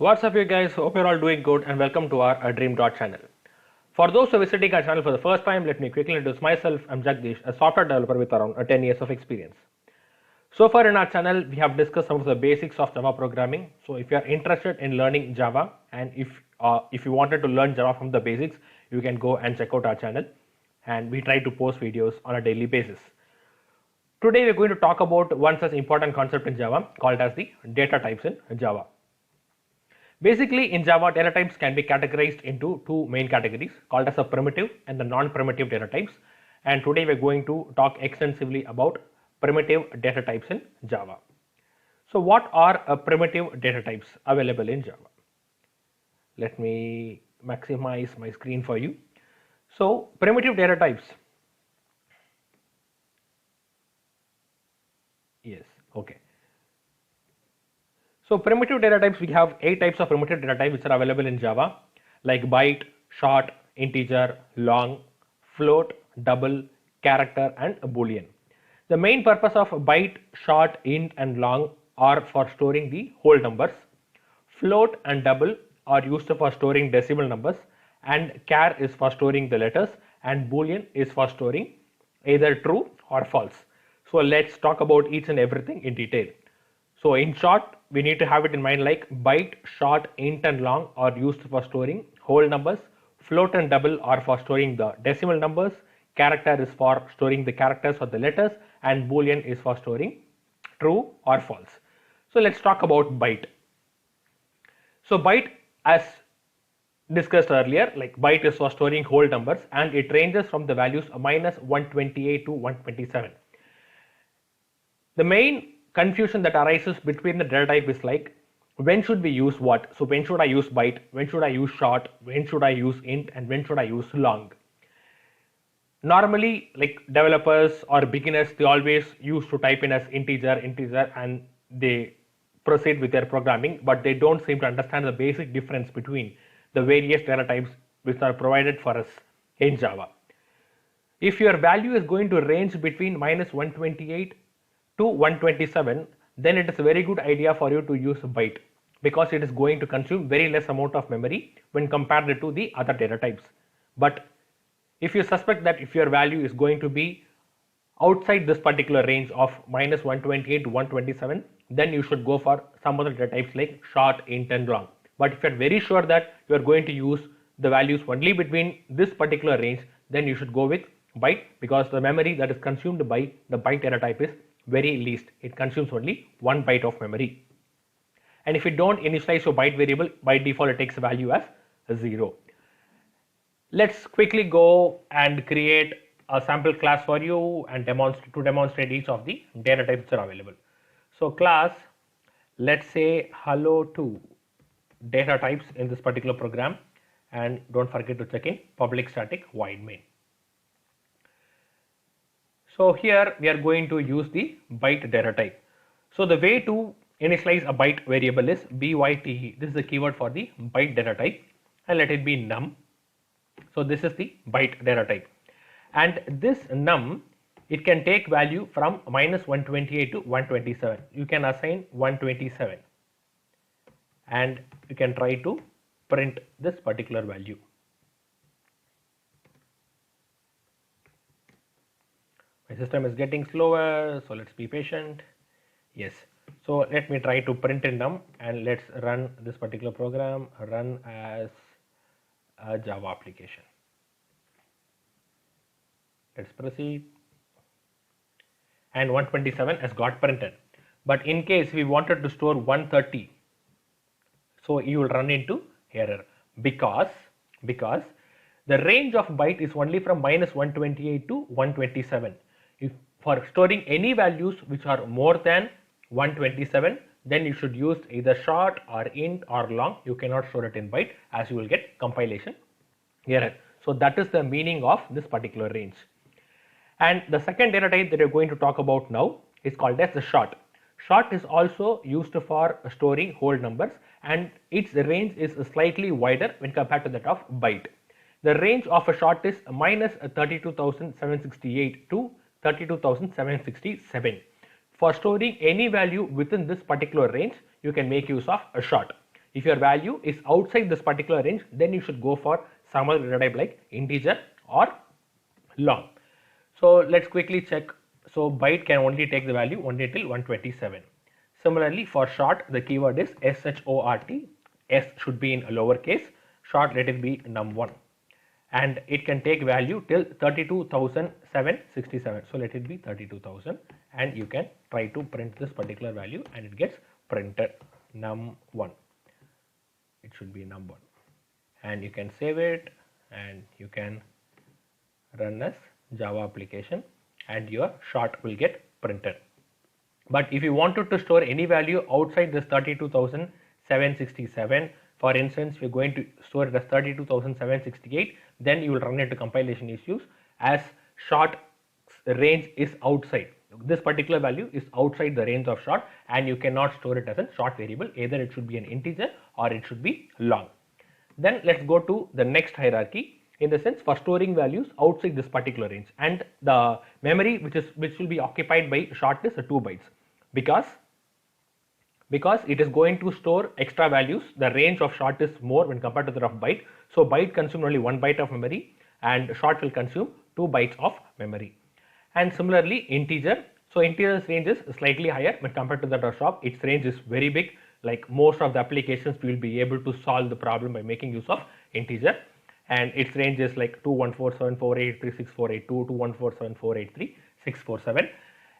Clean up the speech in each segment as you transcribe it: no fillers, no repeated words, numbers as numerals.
What's up you guys, hope you're all doing good and welcome to our Dream Dot channel. For those who are visiting our channel for the first time, let me quickly introduce myself. I'm Jagdish, a software developer with around 10 years of experience. So far in our channel, we have discussed some of the basics of Java programming. So if you are interested in learning Java and if you wanted to learn Java from the basics, you can go and check out our channel, and we try to post videos on a daily basis. Today we're going to talk about one such important concept in Java called as the data types in Java. Basically, in Java, data types can be categorized into two main categories called as a primitive and the non-primitive data types. And today we're going to talk extensively about primitive data types in Java. So what are primitive data types available in Java? Let me maximize my screen for you. So primitive data types. Yes, okay. So primitive data types, we have 8 types of primitive data types which are available in Java, like byte, short, integer, long, float, double, character and Boolean. The main purpose of byte, short, int and long are for storing the whole numbers. Float and double are used for storing decimal numbers, and char is for storing the letters, and Boolean is for storing either true or false. So let's talk about each and everything in detail. So in short, we need to have it in mind like byte, short, int and long are used for storing whole numbers, float and double are for storing the decimal numbers, character is for storing the characters or the letters, and Boolean is for storing true or false. So let's talk about byte. So byte, as discussed earlier, like byte is for storing whole numbers and it ranges from the values minus 128 to 127. The main confusion that arises between the data type is like, when should we use what? So when should I use byte, when should I use short, when should I use int and when should I use long? Normally, like developers or beginners, they always used to type in as integer and they proceed with their programming, but they don't seem to understand the basic difference between the various data types which are provided for us in Java. If your value is going to range between minus 128 to 127, then it is a very good idea for you to use byte because it is going to consume very less amount of memory when compared to the other data types. But if you suspect that if your value is going to be outside this particular range of minus 128 to 127, then you should go for some other data types like short, int and long. But if you are very sure that you are going to use the values only between this particular range, then you should go with byte because the memory that is consumed by the byte data type is very least. It consumes only 1 byte of memory. And if you don't initialize your byte variable, by default it takes a value as 0. Let's quickly go and create a sample class for you and demonstrate each of the data types that are available. So class, let's say hello to data types in this particular program, and don't forget to check in public static void main. So here we are going to use the byte data type. So the way to initialize a byte variable is byte. This is the keyword for the byte data type, and let it be num. So this is the byte data type, and this num, it can take value from minus 128 to 127. You can assign 127 and you can try to print this particular value. My system is getting slower, so let's be patient. Yes, so let me try to print in num and let's run this particular program, run as a Java application. Let's proceed, and 127 has got printed. But in case we wanted to store 130, so you will run into error because the range of byte is only from minus 128 to 127. If for storing any values which are more than 127, then you should use either short or int or long. You cannot store it in byte as you will get compilation error. So that is the meaning of this particular range. And the second data type that we are going to talk about now is called as the short. Short is also used for storing whole numbers and its range is slightly wider when compared to that of byte. The range of a short is minus 32,768 to 32,767. For storing any value within this particular range, you can make use of a short. If your value is outside this particular range, then you should go for some other data type like integer or long. So let's quickly check. So byte can only take the value only till 127. Similarly, for short, the keyword is short. S should be in lowercase. Short, let it be num1, and it can take value till 32,767. So let it be 32,000, and you can try to print this particular value, and it gets printed num1. It should be num1, and you can save it, and you can run as Java application, and your short will get printed. But if you wanted to store any value outside this 32,767, for instance, if you're going to store it as 32,768, then you will run into compilation issues, as short range is outside. This particular value is outside the range of short, and you cannot store it as a short variable. Either it should be an integer or it should be long. Then let's go to the next hierarchy, in the sense for storing values outside this particular range, and the memory which will be occupied by short is 2 bytes, because it is going to store extra values. The range of short is more when compared to that of byte. So byte consumes only 1 byte of memory, and short will consume 2 bytes of memory. And similarly integer, so integer's range is slightly higher when compared to that of short. Its range is very big. Like most of the applications, we will be able to solve the problem by making use of integer, and its range is like 21474836482, 21474836447.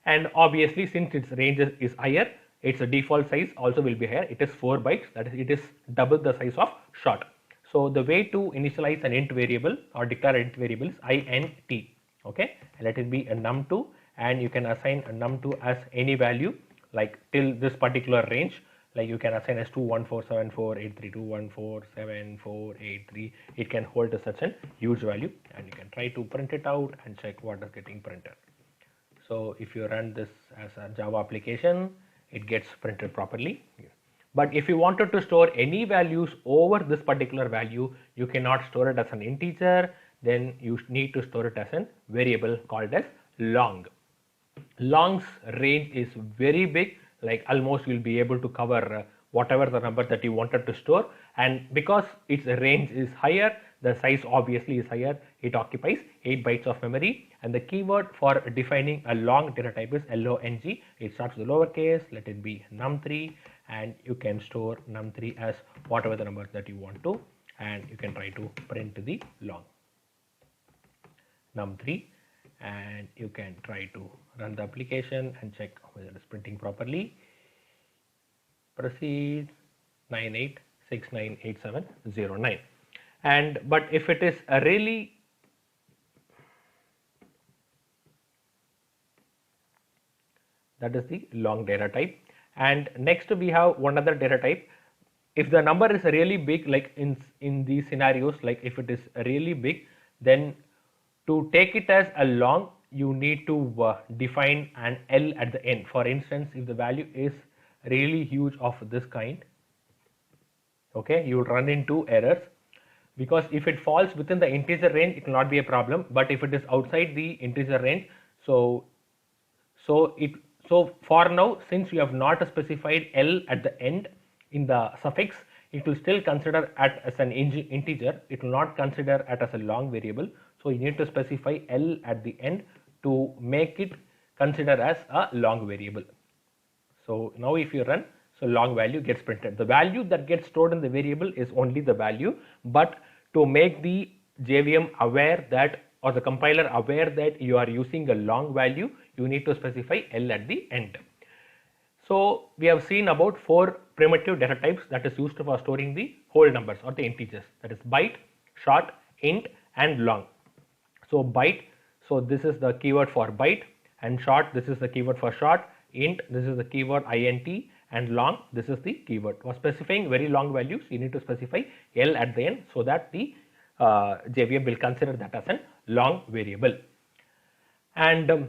And obviously, since its range is higher, its default size also will be higher. It is 4 bytes, that is, it is double the size of short. So the way to initialize an int variable or declare an int variable is int. Okay, and let it be a num2, and you can assign a num2 as any value like till this particular range. Like you can assign as 2147483, 2147483. It can hold such a huge value, and you can try to print it out and check what is getting printed. So if you run this as a Java application, it gets printed properly. But if you wanted to store any values over this particular value, you cannot store it as an integer. Then you need to store it as a variable called as long. Long's range is very big, like almost you'll be able to cover whatever the number that you wanted to store, and because its range is higher, the size obviously is higher. It occupies 8 bytes of memory, and the keyword for defining a long data type is long. It starts with lowercase, let it be num3, and you can store num3 as whatever the number that you want to, and you can try to print the long num3, and you can try to run the application and check whether it is printing properly. Proceed 98698709. And but if it is a really that is the long data type. And next we have one other data type. If the number is really big, like in these scenarios, like if it is really big, then to take it as a long, you need to define an L at the end. For instance, if the value is really huge of this kind, okay, you will run into errors, because if it falls within the integer range, it will not be a problem. But if it is outside the integer range, so for now, since you have not specified L at the end in the suffix, it will still consider it as an integer. It will not consider it as a long variable. So you need to specify L at the end to make it consider as a long variable. So now if you run, so long value gets printed. The value that gets stored in the variable is only the value, but to make the JVM aware that, or the compiler aware that you are using a long value, you need to specify L at the end. So we have seen about 4 primitive data types that is used for storing the whole numbers or the integers, that is byte, short, int and long. So byte, so this is the keyword for byte, and short, this is the keyword for short, int, this is the keyword int, and long, this is the keyword. For specifying very long values, you need to specify L at the end so that the JVM will consider that as a long variable. And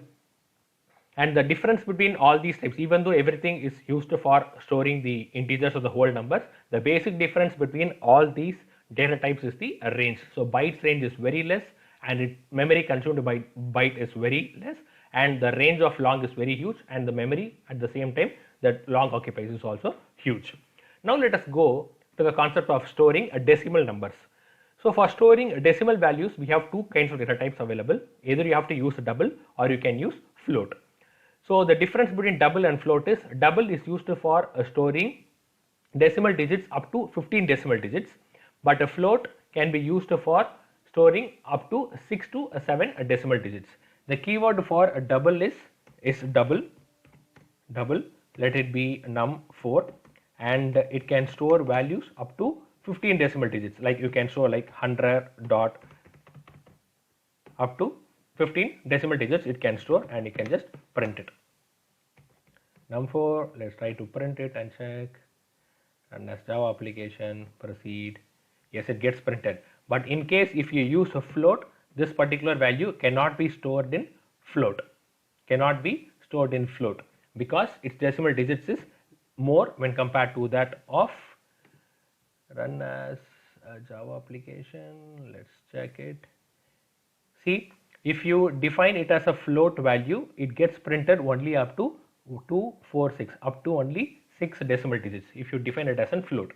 the difference between all these types, even though everything is used for storing the integers or the whole numbers, the basic difference between all these data types is the range. So bytes range is very less, and memory consumed by byte is very less, and the range of long is very huge, and the memory at the same time that long occupies is also huge. Now let us go to the concept of storing decimal numbers. So for storing decimal values, we have two kinds of data types available. Either you have to use double or you can use float. So the difference between double and float is double is used for storing decimal digits up to 15 decimal digits, but a float can be used for storing up to 6 to 7 decimal digits. The keyword for a double is double, let it be num4, and it can store values up to 15 decimal digits, like you can store like 100 dot up to 15 decimal digits it can store, and you can just print it. Num4, let's try to print it and check. Run as Java application, proceed. Yes, it gets printed. But in case if you use a float, this particular value cannot be stored in float. Because its decimal digits is more when compared to that of run as a Java application. Let's check it. See, if you define it as a float value, it gets printed only up to 246, up to only 6 decimal digits if you define it as a float.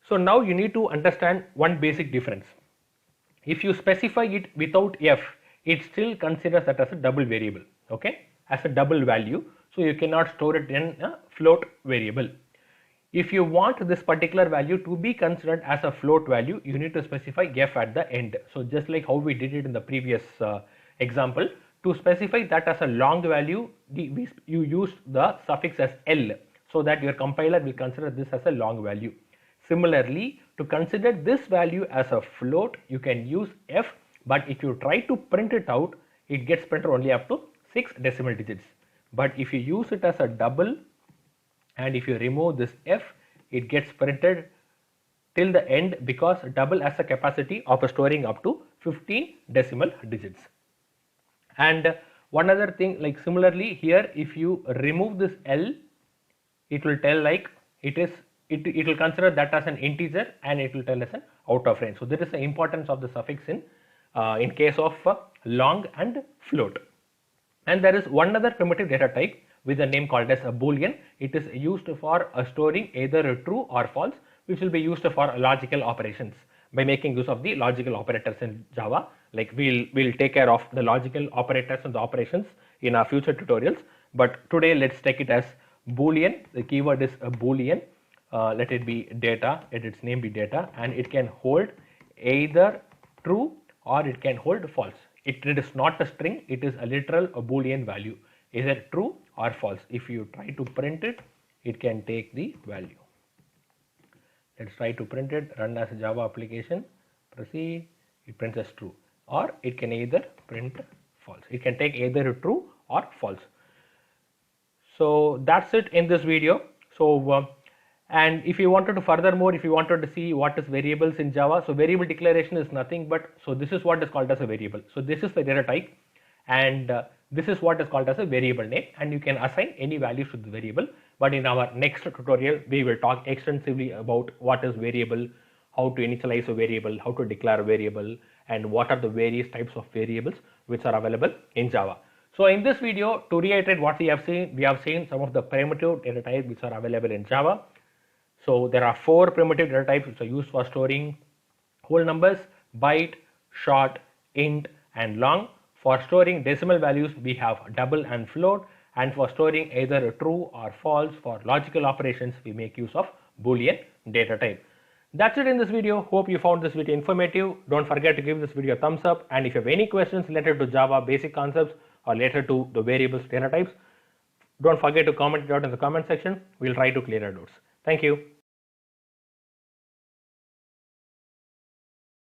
So now you need to understand one basic difference. If you specify it without f, it still considers that as a double variable, okay, as a double value. So you cannot store it in a float variable. If you want this particular value to be considered as a float value, you need to specify f at the end. So just like how we did it in the previous example, to specify that as a long value, you use the suffix as L, so that your compiler will consider this as a long value. Similarly, to consider this value as a float, you can use f, but if you try to print it out, it gets printed only up to 6 decimal digits. But if you use it as a double, and if you remove this f, it gets printed till the end, because double has a capacity of storing up to 15 decimal digits. And one other thing, like similarly here, if you remove this L, it will tell like it will consider that as an integer, and it will tell as an out of range. So there is the importance of the suffix in case of long and float. And there is one other primitive data type with a name called as a Boolean. It is used for storing either true or false, which will be used for logical operations by making use of the logical operators in Java. Like we'll take care of the logical operators and the operations in our future tutorials. But today let's take it as Boolean. The keyword is a Boolean. Let it be data, let its name be data, and it can hold either true or it can hold false. It is not a string, it is a literal Boolean value, either true or false. If you try to print it, it can take the value. Let's try to print it, run as a Java application, proceed, it prints as true, or it can either print false. It can take either true or false. So that's it in this video. So and if you wanted to furthermore, if you wanted to see what is variables in Java, so variable declaration is nothing but, so this is what is called as a variable. So this is the data type, and this is what is called as a variable name, and you can assign any values to the variable. But in our next tutorial, we will talk extensively about what is variable, how to initialize a variable, how to declare a variable, and what are the various types of variables which are available in Java. So in this video, to reiterate what we have seen some of the primitive data types which are available in Java. So there are 4 primitive data types which are used for storing whole numbers: byte, short, int, and long. For storing decimal values, we have double and float, and for storing either true or false for logical operations, we make use of Boolean data type. That's it in this video. Hope you found this video informative. Don't forget to give this video a thumbs up, and if you have any questions related to Java basic concepts or related to the variables data types, don't forget to comment it out in the comment section. We'll try to clear your doubts. Thank you.